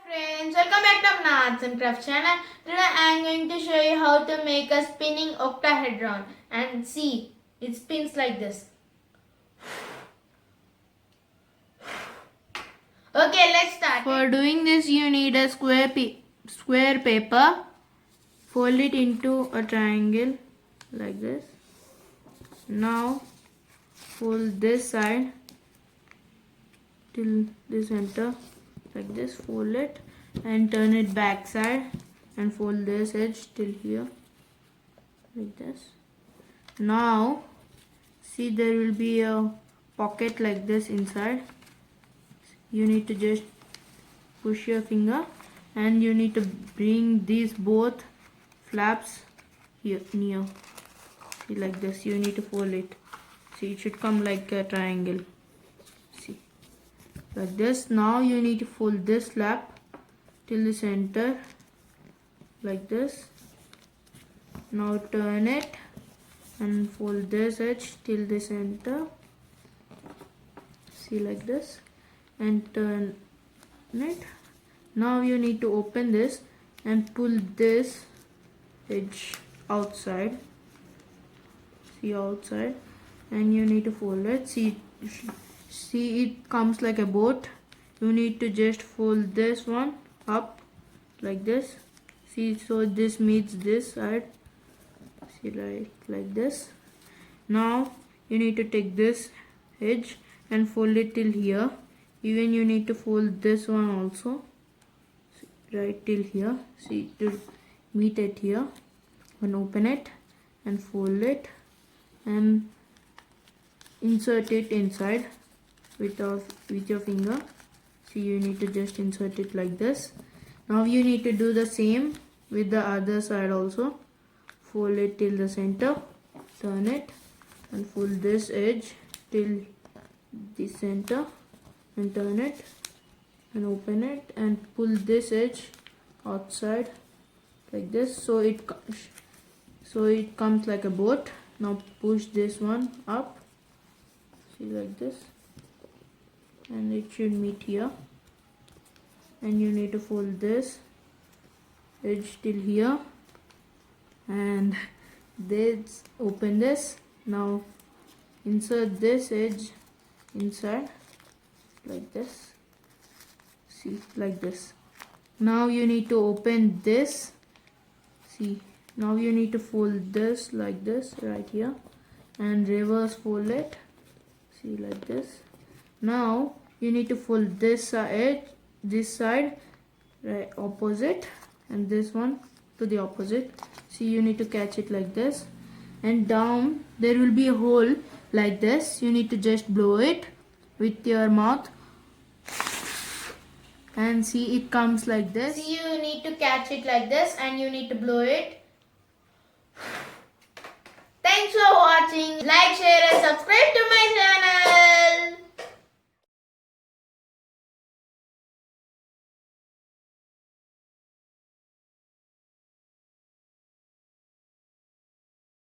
Friends, welcome back to Abhinav Arts and Crafts channel. Today I am going to show you how to make a spinning octahedron. And see, it spins like this. Okay, let's start. For doing this, you need a square paper. Fold it into a triangle like this. Now fold this side till the center like this. Fold it and turn it back side and fold this edge till here like this. Now see, there will be a pocket like this inside. You need to just push your finger and you need to bring these both flaps here near. See, like this. You need to fold it. See, it should come like a triangle. See, like this. Now you need to fold this flap till the center like this. Now turn it and fold this edge till the center. See, like this, and turn it. Now you need to open this and pull this edge outside. See, outside, and you need to fold it. See, it comes like a boat. You need to just fold this one up like this. See, so this meets this side. See, like this. Now you need to take this edge and fold it till here. Even you need to fold this one also, right till here. See, to meet it here, and open it and fold it and insert it inside with your finger. See, you need to just insert it like this. Now you need to do the same with the other side also. Fold it till the center, turn it and fold this edge till the center and turn it and open it and pull this edge outside like this. So it comes like a boat. Now push this one up. See, like this, and it should meet here, and you need to fold this edge till here and this, open this. Now insert this edge inside like this. See, like this. Now you need to open this. See, now you need to fold this like this right here and reverse fold it. See, like this. Now you need to fold this side right opposite, and this one to the opposite. See, you need to catch it like this, and down there will be a hole like this. You need to just blow it with your mouth, and see, it comes like this. See, you need to catch it like this and you need to blow it. Thanks for watching. Like, share and subscribe to my channel.